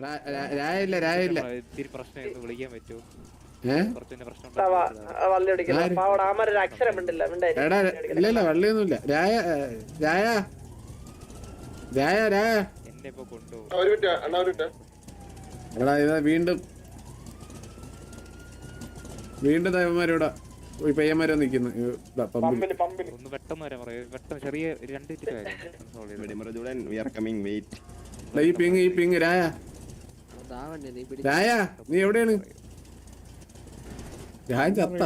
രായില്ല ഇത്തിരി പ്രശ്നം വിളിക്കാൻ പറ്റുമോ? ഇല്ലല്ല വള്ളിയൊന്നുമില്ല. രായ രായ രായ രായ എന്നെ ഇപ്പൊ കൊണ്ടുപോകും. എടാ ഇതാ വീണ്ടും ദൈവന്മാരിവിടെ ഈ പയ്യന്മാരെ നിക്കുന്നു. ഒന്ന് പെട്ടെന്ന് വരാൻ പറയൂ. പെട്ടെന്ന് ചെറിയ 2 ഈ പിങ് രായ നീ എവിടെയാണ്? രായ ചത്ത.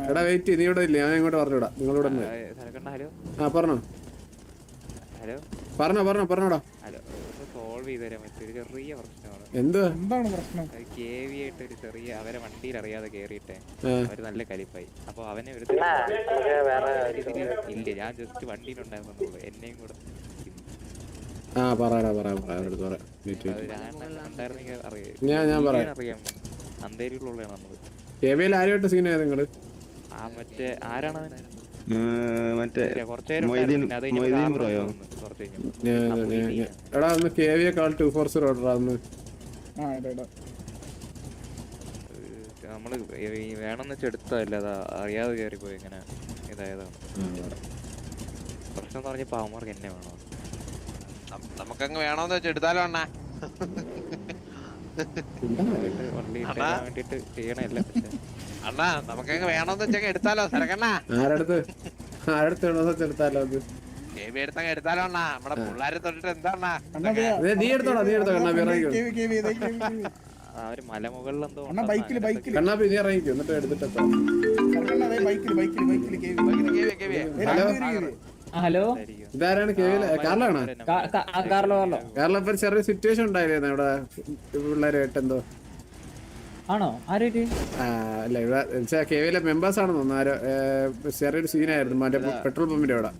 എടാ വെയിറ്റ്, നീ ഇവിടെ ഇല്ല, ഞാൻ ഇങ്ങോട്ട് പറഞ്ഞോടാ. നിങ്ങളിവിടെ ആ പറഞ്ഞോ പറഞ്ഞോടാ. സോൾവ് ചെയ്ത് തരാൻ പറ്റും. ചെറിയ പ്രശ്നമാണ്. എന്താണ് പ്രശ്നം? KV ആയിട്ട് ഒരു ചെറിയ അവരെ വണ്ടിയിൽ അറിയാതെ കേറിയിട്ടെ അവര് നല്ല കലിപ്പായി. അപ്പൊ അവനെ ഒരു ഇല്ല, ഞാൻ ജസ്റ്റ് വണ്ടിയിലുണ്ടായിരുന്നുള്ളൂ. എന്നെയും കൂടെ അറിയാം. അന്തേരിയിലുള്ളതാണ് നമ്മള്. KVയിൽ ആരുമായിട്ട് സീനായത് നിങ്ങള്? ആ മറ്റേ ആരാണ് എടാ ഒന്ന് KVയെക്കാൾ 240 ഓർഡർ അന്ന് നമ്മള് വേണമെന്ന് വെച്ച് എടുത്തതല്ല, അത് അറിയാതെ കയറിപ്പോയി. ഇങ്ങനെ ഇതായതാണ് പ്രശ്നം. പറഞ്ഞപ്പോ അവന്മാർക്ക് എന്നെ വേണോ? നമുക്കങ്ങ് വേണോന്ന് വെച്ച് എടുത്താലോ അണ്ണാ. വേണ്ടിട്ട് ചെയ്യണല്ല അണ്ണാ, നമുക്കങ്ങ് വേണോന്ന് വെച്ചങ്ങ് എടുത്താലോ സരക്കണ്ണാ. എടുത്താലോ എടുത്തങ്ങ് എടുത്താലോ അണ്ണാ. നമ്മുടെ പിള്ളേരെ തൊട്ടിട്ട് എന്താ നീ എടുത്തോടാ അവര് മലമുകളിൽ എന്തോ കണ്ണാപ്പി നീ ഇറങ്ങിക്കോ, എന്നിട്ട് എടുത്തിട്ടോ. ഹലോ, ഇതാരാണ്? കാർലാണോ? കാർലോ ഇപ്പൊ ചെറിയ സിറ്റുവേഷൻ ഉണ്ടായിരുന്നു ഇവിടെ പിള്ളേരായിട്ട്. എന്തോ ആണോ? ആരായിട്ട്? അല്ല ഇവിടെ KVയിലെ മെമ്പേഴ്സ് ആണെന്ന് തോന്നുന്നു. ആരോ ചെറിയൊരു സീനായിരുന്നു മറ്റേ പെട്രോൾ പമ്പിന്റെ അവിടെ.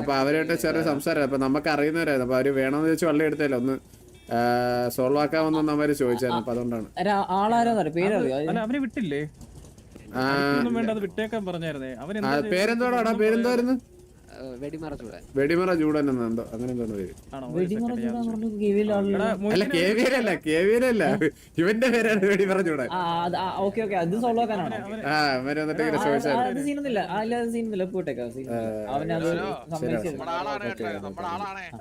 അപ്പൊ അവരായിട്ട് ചെറിയ സംസാരം. അപ്പൊ നമുക്ക് അറിയുന്നവരായിരുന്നു. അപ്പൊ അവര് വേണമെന്ന് ചോദിച്ചു വള്ളി എടുത്തല്ലോ ഒന്ന് സോൾവ് ആക്കാമെന്നൊന്നും അവര് ചോദിച്ചായിരുന്നു. അപ്പൊ അതുകൊണ്ടാണ്. അവനെ വിട്ടില്ലേ? വിട്ടേക്കാൻ പറഞ്ഞായിരുന്നേ. പേരെന്തോടാ? പേരെന്തായിരുന്നു? വെടിമറ ചൂടൻ എന്തോ അങ്ങനെ എന്തോ പേര്. അല്ല KVയിലല്ല, ഇവന്റെ പേരാണ് വെടിമറ ചൂടൻ. അവര് വന്നിട്ട് ഇങ്ങനെ ചോദിച്ചായിരുന്നു.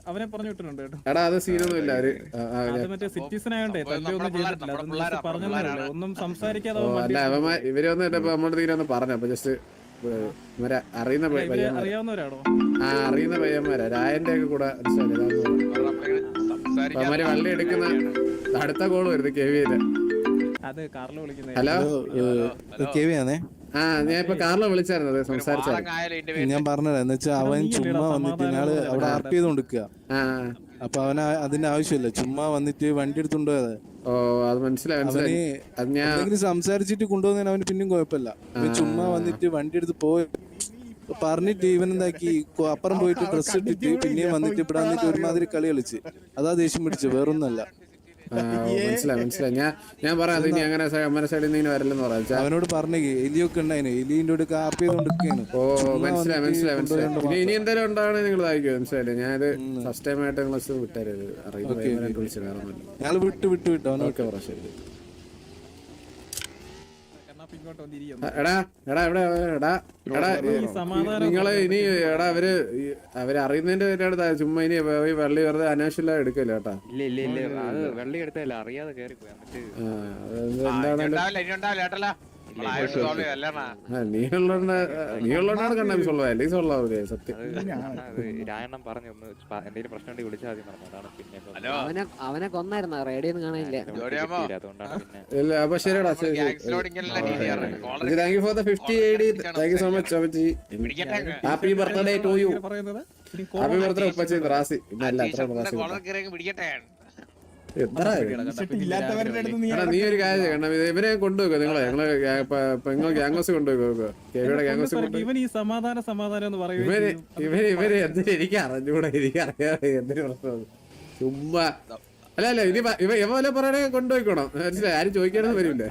അവനെ പറഞ്ഞു വിട്ടിട്ടുണ്ട് കേട്ടോ. എടാ അത് സീനൊന്നും ഇല്ല. അവര് മറ്റേ സിറ്റിസൺ ആയോണ്ടേ തല്ലൊന്നും ചെയ്തിട്ടില്ല. പറഞ്ഞല്ലോ ഒന്നും സംസാരിക്കാതെ. അല്ല ഇവരൊന്നും നമ്മുടെ തീരെ ഒന്ന് പറഞ്ഞു. അപ്പൊ ജസ്റ്റ് അറിയുന്ന അറിയാവുന്നവരാണോ? അറിയുന്ന പയ്യന്മാരാ. രായന്റെ ഒക്കെ കൂടെ അവന്മാര് വള്ളി എടുക്കുന്ന അടുത്ത കോള് വരുന്നത് KVയില്. അത് കാർലോ വിളിക്കുന്നത്. ഹലോ KV ആണേ. ഞാൻ ഇപ്പൊ കാർലോ വിളിച്ചായിരുന്നത്, സംസാരിച്ചായിരുന്നു. ഞാൻ പറഞ്ഞത് എന്ന് വെച്ചാൽ അവൻ ചുമ്മാ വന്നിട്ട് ഞങ്ങള് അവിടെ RP ചെയ്തോണ്ടിരിക്കുക. അപ്പൊ അവന് അതിന്റെ ആവശ്യമില്ല, ചുമ്മാ വന്നിട്ട് വണ്ടി എടുത്തോണ്ട് പോയത്. ഓ അത് മനസ്സിലായി. എന്തെങ്കിലും സംസാരിച്ചിട്ട് കൊണ്ടുപോകുന്നതിന് അവന് പിന്നെയും കുഴപ്പമില്ല. ചുമ്മാ വന്നിട്ട് വണ്ടി എടുത്ത് പോയി പറഞ്ഞിട്ട് ഇവനെന്താക്കി അപ്പുറം പോയിട്ട് ഡ്രസ് ഇട്ടിട്ട് പിന്നെയും വന്നിട്ട് ഇവിടെ വന്നിട്ട് ഒരുമാതിരി കളി കളിച്ച്. അതാ ദേഷ്യം പിടിച്ചു, വേറൊന്നല്ല. മനസ്സിലായി. ഞാൻ പറയാം ഇനി അങ്ങനെ അമ്മ സൈഡിൽ നിന്ന് വരില്ലെന്ന് പറയാം. അവനോട് പറഞ്ഞേ എലിയൊക്കെ ഉണ്ടായിന്, എലിന്റെ കൂടെ കാപ്പ് ചെയ്തോണ്ടിരിക്കുകയാണ്. ഓ മനസ്സിലായി. ഇനി എന്തായാലും ഉണ്ടാവണേ നിങ്ങൾ ഇതായിരിക്കും. മനസ്സിലായില്ലേ? ഞാനത് ഫസ്റ്റ് ടൈം ആയിട്ട് നിങ്ങൾ വിട്ടായിരുന്നു. ഞങ്ങൾ വിട്ടു ഓക്കെ പറ ശരി. നിങ്ങള് ഇനി അവര് അറിയുന്നതിന്റെ പേരാണ് ചുമ്മാ ഇനി വെള്ളി വെറുതെ അനാവശ്യമില്ല എടുക്കല്ലോ കേട്ടാ. വെള്ളി എടുത്തല്ല, അറിയാതെ കേറി പോയി. നീയുള്ളതാണ് കണ്ണാപ്പി സൊള്ളാ, അല്ലെങ്കിൽ സൊള്ളാവൂലേ? സത്യം രായണ്ണം പറഞ്ഞു എന്തെങ്കിലും പ്രശ്നം ഉണ്ടെങ്കിൽ വിളിച്ചാൽ മതി പറഞ്ഞു. അതാണ് പിന്നെ അവനെ കൊന്നായിരുന്ന റേഡിയോ കാണാനില്ല. ഇല്ല. അപ്പൊ ശരിടാ, ശരി. Thank you for the 50 AD. Thank you so much അപ്പച്ചി. Happy birthday to you. Happy birthday ഉപ്പച്ചി റാസി. നീ ഒരു കാര്യം ചെയ്യണം, ഇവരെ കൊണ്ടുപോക്കോ. നിങ്ങൾ ഗ്യാങ്സ് കൊണ്ടുപോക്കോ. KVയുടെ ഗ്യാങ്സ് ഇവൻ ഈ സമാധാനം എന്ന് പറയും. ഇവര് എന്തിനു എനിക്ക് അറിഞ്ഞൂടെ, എനിക്കറിയാം എന്തിനു പ്രശ്നം. ചുമ്മാ അല്ല അല്ല ഇനി ഇവ പോലെ പറയണേ കൊണ്ടുപോയിക്കോണം മനസ്സിലായി. ആരും ചോദിക്കാനൊന്നും വരില്ല,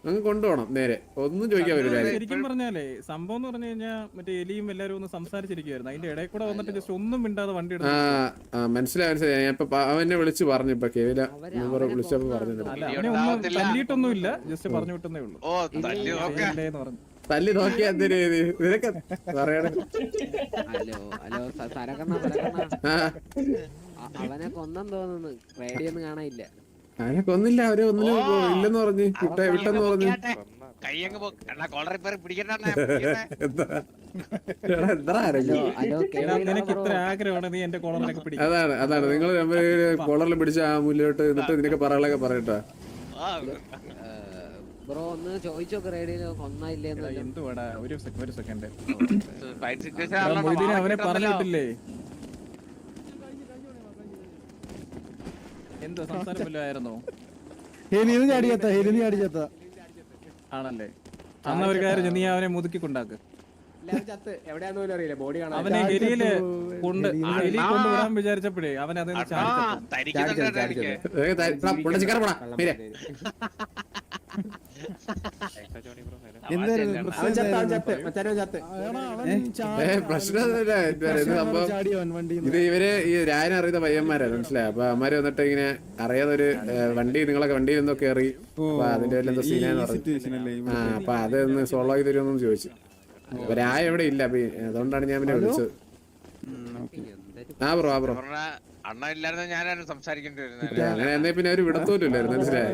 അങ്ങ് കൊണ്ടുപോകണം നേരെ, ഒന്നും ചോദിക്കാൻ വരില്ല. ശരിക്കും പറഞ്ഞാലേ സംഭവം എന്ന് പറഞ്ഞു കഴിഞ്ഞാൽ മറ്റേ എലിയും എല്ലാരും ഒന്ന് സംസാരിച്ചിരിക്കുവായിരുന്നു. അതിന്റെ ഇടയിൽ കൂടെ വന്നിട്ട് ജസ്റ്റ് ഒന്നും മിണ്ടാതെ വണ്ടി എടുത്തു. മനസ്സിലായി മനസ്സിലായി. ഞാൻ ഇപ്പൊ അവനെ വിളിച്ച് പറഞ്ഞു, ഇപ്പൊ കേവില വിളിച്ചപ്പോ പറഞ്ഞു അല്ല അവനെ ഒന്നും തല്ലിയിട്ടൊന്നുമില്ല, ജസ്റ്റ് പറഞ്ഞു വിട്ടെന്നേ ഉള്ളൂ. പറഞ്ഞു തല്ലി നോക്കിയാ എന്തിനു നിനക്ക് പറയണ. അവനെ കൊന്നെന്ന് തോന്നുന്നു, റേഡിയൊന്നും കാണാനില്ല. അവനെ കൊന്നില്ല, അവര് ഒന്നിനും ഇല്ലെന്ന് പറഞ്ഞ് വിട്ടെന്ന് പറഞ്ഞു. നിനക്ക് ഇത്ര ആഗ്രഹമാണ് നീ എന്റെ കോളറിലൊക്കെ പിടിക്കും. അതാണ് അതാണ് നിങ്ങൾ കോളറിൽ പിടിച്ച ആ മുന്നിലോട്ട് എന്നിട്ട് നിനക്ക് പറകളൊക്കെ പറയട്ടാ. ബ്രോ ഒന്ന് ചോദിച്ചോക്ക് റേഡിയോ കൊന്നില്ലേന്ന്. എന്തുവാടാ ഒരു സെക്കൻഡ് അവനെ പറഞ്ഞിട്ടില്ലേ? എന്തോ സംസാരം വല്ലതായിരുന്നോ? ആണല്ലേ, അന്ന് ഒരു കാര്യം നീ അവനെ മുതുക്കി കൊണ്ടാക്ക്. അവനെ ഹെലിയില് കൊണ്ടുവിടാൻ വിചാരിച്ചപ്പോഴേ അവൻ അതിന് ഇത് ഇവര് ഈ രായനെ അറിയുന്ന പയ്യന്മാരാ, മനസ്സിലായി. അപ്പൊ അമ്മമാര് വന്നിട്ട് ഇങ്ങനെ അറിയാതൊരു വണ്ടി നിങ്ങളൊക്കെ വണ്ടിയിൽ നിന്നോ കയറി, അപ്പൊ അതിന്റെ വല്ല എന്തോ സീനാന്ന് പറഞ്ഞു. അപ്പൊ അതൊന്ന് സോൾവ് ആക്കി തരുമെന്ന് ചോദിച്ചു. അപ്പൊ രായ എവിടെ ഇല്ല, അതുകൊണ്ടാണ് ഞാൻ പിന്നെ വിളിച്ചത്. ആ ബ്രോ അണ്ണ ഇല്ലായിരുന്നു ഞാനായിരുന്നു സംസാരിക്കേണ്ടി വരുന്നത്. അങ്ങനെ എന്നെ പിന്നെ അവര് വിടത്തോലില്ലായിരുന്നു, മനസ്സിലായി.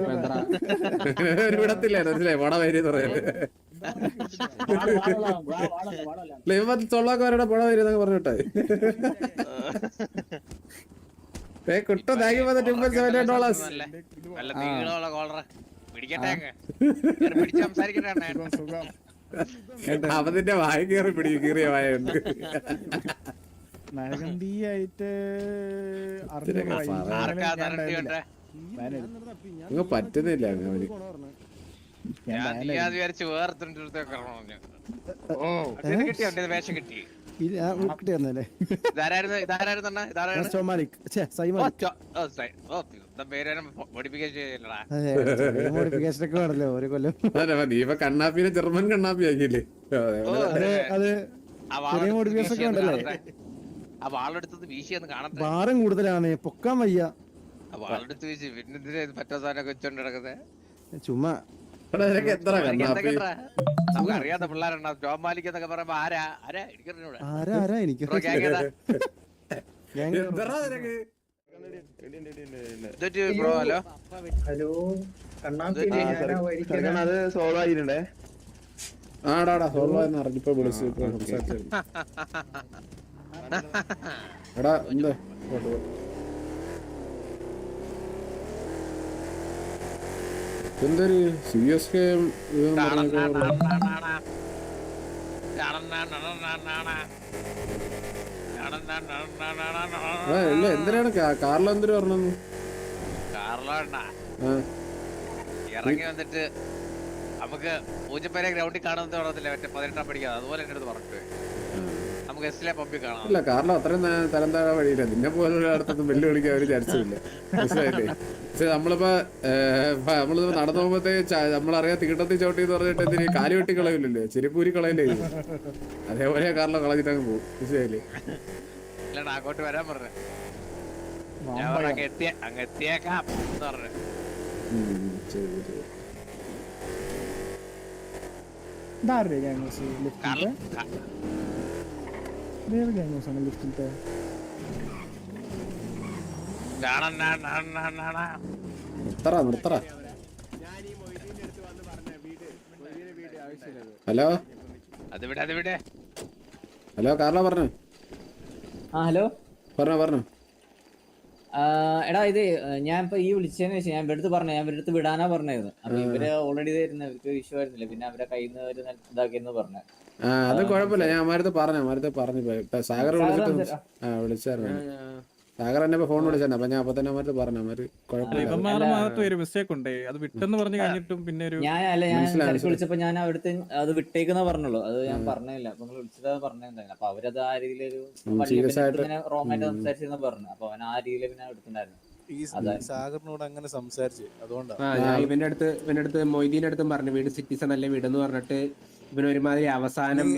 അവര് വിടത്തില്ലായിരുന്നു, മനസ്സിലായി. പട വരിയെന്ന് പറയാറ് തൊള്ളാക്കവരുടെ പട വരുന്നൊക്കെ പറഞ്ഞിട്ടെ കിട്ടോ. Thank you four $2.7. അവന്റെ വായ കയറി പിടിക്കും, കീറിയ വായുണ്ട്. പറ്റുന്നില്ല അവന്. വേഷം കിട്ടി. നീ ഇപ്പൊ കണ്ണാപ്പിനെ ജർമ്മൻ കണ്ണാപ്പി ആക്കിയില്ലേ? ആ വാളെടുത്തത് വീശിയെന്ന് കാണട്ടെ. ഭാരം കൂടുതലാണ്, പൊക്കാൻ വയ്യ. വാളെടുത്ത് വീശി പിന്നെ പറ്റാത്ത സാധനമൊക്കെ വെച്ചോണ്ട് കിടക്കുന്നത് ചുമ്മാ. എത്ര കണ്ണാപ്പി നമുക്ക് അറിയാത്ത പിള്ളേരുണ്ടാ. ജോബ് മാലിക് എന്നൊക്കെ പറയുമ്പോ ആരാ എനിക്ക് ബ്രോ ഹലോ അത് സോൾവ് ആയിട്ടുണ്ടേ. ആടാടാ സോൾവ് ആയെന്ന് അറിഞ്ഞിപ്പോ വിളിച്ചു സംസാരിച്ചു. എടാ എന്താ എന്തൊരു CSK ഇല്ല എന്തിനാണ് കാറിൽ എന്തിനു പറഞ്ഞത്? ഇറങ്ങി വന്നിട്ട് നമുക്ക് പൂജപ്പേരെ ഗ്രൗണ്ടിൽ കാണുന്നത് പറഞ്ഞില്ല, മറ്റേ 18 പഠിക്കാതെ അതുപോലെ എന്റെ അടുത്ത് പറഞ്ഞിട്ട് നമുക്ക് എസ്സിലെ പമ്പിൽ കാണാം. ഇല്ല കാറിൽ അത്രയും തരം താഴെ വഴിയില്ല. നിന്നെ പോലെ അടുത്തൊന്നും വെല്ലുവിളിക്കാൻ അവര് ചർച്ചയില്ല, മനസ്സിലായില്ലേ? പക്ഷെ നമ്മളിപ്പോ നടന്നു പോകുമ്പോഴത്തേ നമ്മളറിയാം തീട്ടത്തിൽ ചവിട്ടി എന്ന് പറഞ്ഞിട്ട് എന്തിന് കാല് വെട്ടി കളയില്ലല്ലോ, ചെരുപ്പൂരി കളയില്ലേ. അതേപോലെ കാറിലെ കളഞ്ഞിട്ട് അങ്ങ് പോകും, മനസ്സിലായില്ലേ? ഇല്ലടാ അങ്ങോട്ട് വരാൻ പറഞ്ഞു, അങ്ങ് എത്തിയേക്കാം എന്ന് പറഞ്ഞു. നിർത്തറ. ഹലോ ഹലോ കാർല പറഞ്ഞു. ഹലോ പറഞ്ഞു. എടാ ഇത് ഞാൻ ഇപ്പൊ ഈ വിളിച്ചതിന് ശേഷം ഞാൻ ഇവരുടെ പറഞ്ഞു, ഞാൻ ഇവരുടെ വിടാനാ പറഞ്ഞത്. അപ്പൊ ഇവര് ഓൾറെഡി തരുന്ന ഇവർക്ക് വിഷയം ആയിരുന്നില്ല, പിന്നെ അവരെ കയ്യിൽ നിന്ന് ഇതാക്കിയെന്ന് പറഞ്ഞു. അത് കുഴപ്പമില്ല, ഞാൻ അമാരത്ത് പറഞ്ഞു. സാഗർ വിളിച്ചിട്ട് വിളിച്ചായിരുന്നു. സാഗർ എന്നെ ഫോൺ വിളിച്ചായിരുന്നു. അപ്പൊ ഞാൻ അപ്പൊ തന്നെ അമാരത്ത് പറഞ്ഞു. അമാര് കുഴപ്പമില്ല, മിസ്റ്റേക്ക് ഉണ്ട്. അത് വിട്ടെന്ന് പറഞ്ഞു കഴിഞ്ഞിട്ടും പിന്നെ ഞാൻ വിളിച്ചപ്പോ ഞാൻ അവിടുത്തെ അത് വിട്ടേക്കെന്ന് പറഞ്ഞുള്ളൂ. അത് ഞാൻ പറഞ്ഞില്ല. അപ്പൊ നിങ്ങൾ വിളിച്ചത് പറഞ്ഞിട്ടുണ്ടായിരുന്നു. അപ്പൊ അവരത് ആ രീതിയിലൊരു റോമായിട്ട് സംസാരിച്ചെന്ന് പറഞ്ഞു. അപ്പൊ അവൻ ആ രീതിയിൽ പിന്നെ എടുത്തിട്ടുണ്ടായിരുന്നു. ഈ സാഗറിനോട് അങ്ങനെ സംസാരിച്ച് അതുകൊണ്ടാണ്. ഞാൻ ഇവന്റെ അടുത്ത് മൊയ്തീന്റെ അടുത്തും പറഞ്ഞു വീട് സിറ്റിസൺ അല്ലേ വീടെന്ന് പറഞ്ഞിട്ട് ഇവന് ഒരുമാതിരി അവസാനം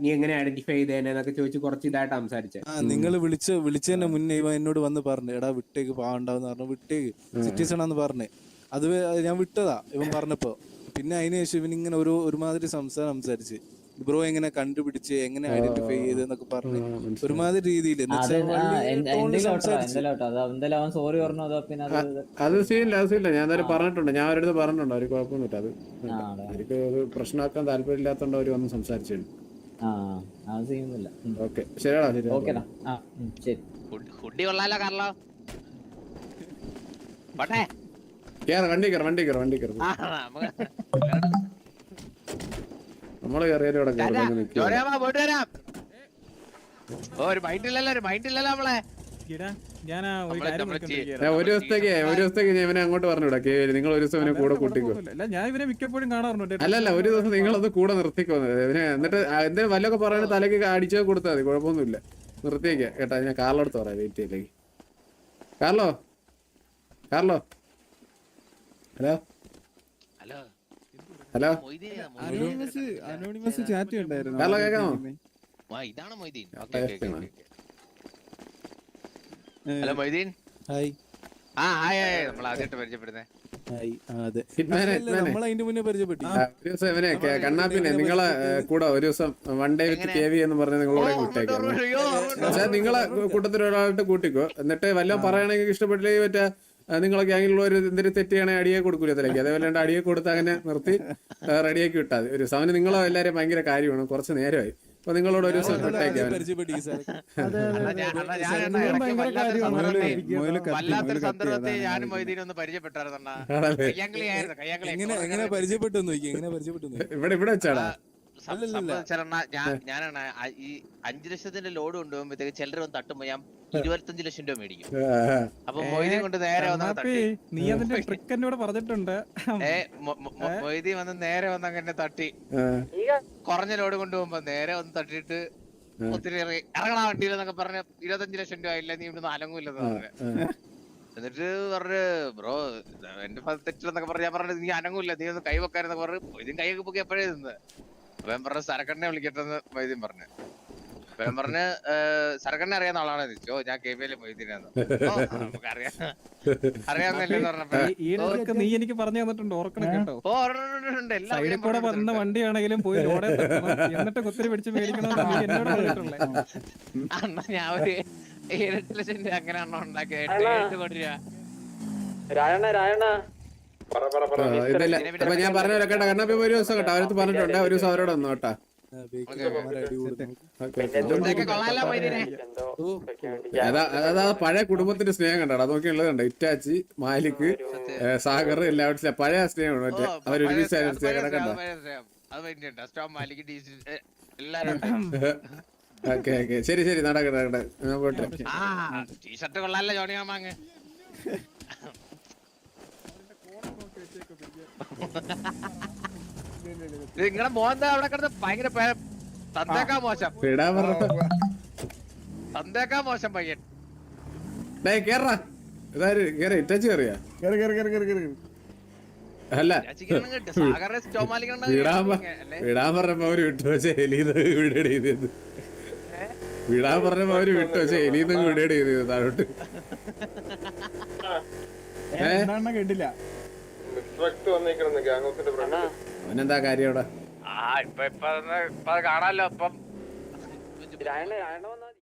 നീ എങ്ങനെ ഐഡന്റിഫൈ ചെയ്തേന്നൊക്കെ ചോദിച്ച് കുറച്ച് ഇതായിട്ട് സംസാരിച്ചേ. നിങ്ങൾ വിളിച്ചതിന് മുന്നേ ഇവ എന്നോട് വന്ന് പറഞ്ഞു എടാ വിട്ടേക്ക് പാവണ്ടാവെന്ന് പറഞ്ഞു. വിട്ടേക്ക് സിറ്റിസൺ ആന്ന് പറഞ്ഞേ. അത് ഞാൻ വിട്ടതാ ഇവൻ പറഞ്ഞപ്പോ. പിന്നെ അതിനുശേഷം ഇവൻ ഇങ്ങനെ ഒരുമാതിരി സംസാരിച്ച് ബ്രോ എങ്ങനെ കണ്ടുപിടിച്ച് എങ്ങനെ ഐഡന്റിഫൈ ചെയ്തെന്നൊക്കെ പറഞ്ഞു ഒരുമാതിരി രീതിയിൽ അവൻ സോറി പറഞ്ഞു. അത് സീനില്ല ഞാൻ എന്തായാലും പറഞ്ഞിട്ടുണ്ട്. ഞാൻ അവരുടെ അടുത്ത് പറഞ്ഞിട്ടുണ്ട്. അവര് കുഴപ്പമൊന്നുമില്ല. അത് അവർക്ക് ഒരു പ്രശ്നമാക്കാൻ താല്പര്യമില്ലാത്തോണ്ട് അവര് വന്ന് സംസാരിച്ചു. ഓക്കെ ശരിയാടാ ശരി. ഫുഡി കൊള്ളാലോ കാർലോ. വണ്ടി കയറി നമ്മള് കയറിയാലും ഇവിടെ പോയിട്ട് വരാം. ഒരു മൈൻഡില്ലല്ലോ നമ്മളെ. ഒരു ദിവസത്തേക്ക് ഞാൻ ഇവനെ അങ്ങോട്ട് പറഞ്ഞു വിടാം. നിങ്ങൾ ഒരു ദിവസം ഇവനെ കൂടെ കൂട്ടിക്കോ. ഞാൻ ഇവരെ മിക്കപ്പോഴും കാണാറുണ്ട്. അല്ലല്ല ഒരു ദിവസം നിങ്ങളത് കൂടെ നിർത്തിക്കോന്നത് ഇവനെ. എന്നിട്ട് എന്തെങ്കിലും വല്ലതൊക്കെ പറയാൻ തലക്ക് അടിച്ചോ കൊടുത്താൽ മതി. കുഴപ്പമൊന്നുമില്ല. നിർത്തിയേക്ക കേട്ടാ. ഞാൻ കാർലോ അടുത്ത് പറയാം. വെയിറ്റ് ചെയ്യില്ലെങ്കിൽ Carlo hello hello anonymous chat ഉണ്ടായിരുന്നു. കാർലോ കേൾക്കാമോ? ഇതാണ് മൊയ്തീൻ. ഹലോ മൊയ്തീൻ. ഹായ്. നമ്മൾ ആദ്യമായിട്ട് പരിചയപ്പെടുന്നേ. നമ്മളതിന്റെ മുന്നേ പരിചയപ്പെട്ടു. ഒരു ദിവസം ഇവനെ കണ്ണാപ്പിനെ നിങ്ങളെ കൂടെ ഒരു ദിവസം വൺ ഡേ വിത്ത് KV എന്ന് പറഞ്ഞ് നിങ്ങളോടെ കൂട്ടേക്കാം. പക്ഷെ നിങ്ങളെ കൂട്ടത്തിൽ ഒരാളായിട്ട് കൂട്ടിക്കോ. എന്നിട്ട് വല്ലതും പറയുകയാണെങ്കിൽ ഇഷ്ടപ്പെട്ടില്ലെങ്കിൽ മറ്റേ നിങ്ങളെ ഗ്യാങ്ങിലുള്ള ഒരു എന്തൊരു തെറ്റ് ചെയ്യണമെങ്കിൽ അടിയെ കൊടുക്കൂല അതിലേക്ക്. അതേപോലെ അടിയെ കൊടുത്ത് അങ്ങനെ നിർത്തി റെഡിയാക്കി വിട്ടാൽ മതി. ഒരു സമയം നിങ്ങളെ എല്ലാവരും ഭയങ്കര കാര്യമാണ്. കുറച്ച് നേരമായി. അപ്പൊ നിങ്ങളോട് ഒരു ദിവസം വല്ലാത്തൊരു സന്ദർഭത്തിൽ ഞാനും മൊയ്തീനും ഒന്ന് പരിചയപ്പെട്ടായിരുന്നു. എങ്ങനെ പരിചയപ്പെട്ടു ഇവിടെ വെച്ചാടാ. ഞാനാണ് ഈ 5 ലക്ഷത്തിന്റെ ലോഡ് കൊണ്ടുപോകുമ്പോഴത്തേക്ക് ചിലർ വന്ന് തട്ടുമ്പോ ഞാൻ 25 ലക്ഷം രൂപ മേടിക്കും. അപ്പൊ മൊയ്തീൻ കൊണ്ട് നേരെ നീ അതിന്റെ ട്രിക്ക് എന്നോട് പറഞ്ഞിട്ടുണ്ട്. മൊയ്തീൻ വന്ന് നേരെ വന്ന് അങ്ങനെ തട്ടി കുറഞ്ഞ ലോഡ് കൊണ്ടുപോകുമ്പോ നേരെ വന്ന് തട്ടിയിട്ട് ഒത്തിരി ഇറങ്ങണ വണ്ടിയിൽ എന്നൊക്കെ പറഞ്ഞ 25 ലക്ഷം രൂപ ഇല്ല നീ ഇവിടുന്ന് അലങ്ങൂല്ലെന്ന് പറഞ്ഞു. എന്നിട്ട് പറഞ്ഞു ബ്രോ എന്റെ തെറ്റില്ലെന്നൊക്കെ പറഞ്ഞു. ഞാൻ പറഞ്ഞത് നീ അനങ്ങൂല്ല നീ ഒന്ന് കൈവെക്കാരെന്നൊക്കെ പറഞ്ഞു. മൊയ്തീൻ കൈയൊക്കെ പൊക്കി എപ്പോഴേ നിന്ന്. അപ്പൊ ഞാൻ പറഞ്ഞ സരക്കണ്ണെ വിളിക്കട്ടെന്ന് മൊയ്തീൻ പറഞ്ഞു. അപ്പൊ ഞാൻ പറഞ്ഞ് സരക്കണ്ണെ അറിയാവുന്ന ആളാണ് ചോദിച്ചോ. ഞാൻ KBL മൊയ്തീനാന്ന്. അറിയാവുന്നില്ലെന്ന് പറഞ്ഞപ്പോ നീ എനിക്ക് പറഞ്ഞു തന്നിട്ടുണ്ട്. ഓർക്കണം കേട്ടോ. സൈഡിൽ എല്ലാവരും കൂടെ വന്ന വണ്ടിയാണെങ്കിലും പോയി ലോഡ് എന്നിട്ട് കുത്തിരി പിടിച്ച് മേടിക്കണമെന്ന് നീ എന്നോട് പറഞ്ഞിട്ടുള്ളേ. അണ്ണാ ഞാൻ ഒരു 7 ലക്ഷം രൂപ അങ്ങനെ അണ്ണ ഉണ്ടാക്കി 8 കോടി രൂപ. ഇതില്ല. അപ്പൊ ഞാൻ പറഞ്ഞ കേട്ടോ. കണ്ണാപ്പി ഒരു ദിവസം കേട്ടോ അവരടുത്ത് പറഞ്ഞിട്ടുണ്ട്. ഒരു ദിവസം അവരോട് വന്നു കേട്ടാ. അതാ പഴയ കുടുംബത്തിന്റെ സ്നേഹം കണ്ടാ. അതൊക്കെ ഉള്ളത് കണ്ടോ. ഇറ്റാച്ചി മാലിക് സാഗർ എല്ലാവരും പഴയ സ്നേഹമാണ്. മറ്റേ അവരൊരുമിച്ച് കിടക്കണ്ട. ഓക്കെ ശരി നടക്കട്ടെ. പോട്ടെ. ടീഷർട്ട് കൊള്ളാല്ലേ ജോണിയാമാങ്ങ്. നിങ്ങളെ മോന്താ അവിടെ കിടന്ന് ഭയങ്കര തന്തേക്കാ മോശം പയ്യൻ. ഇറ്റാച്ചി കയറിയാ അല്ല വിടാൻ പറഞ്ഞപ്പോ അവര് വിട്ടു. പക്ഷെ എലീന്ന് വീടേഡ് ചെയ്തത് വിടാൻ പറഞ്ഞപ്പോ അവര് വിട്ടു. പക്ഷെ എലീന്ന് വീടേഡ് ചെയ്തത് താഴോട്ട്. കേട്ടില്ല. അവനെന്താ കാര്യം അവിടെ ഇപ്പൊ കാണാലോ. അപ്പം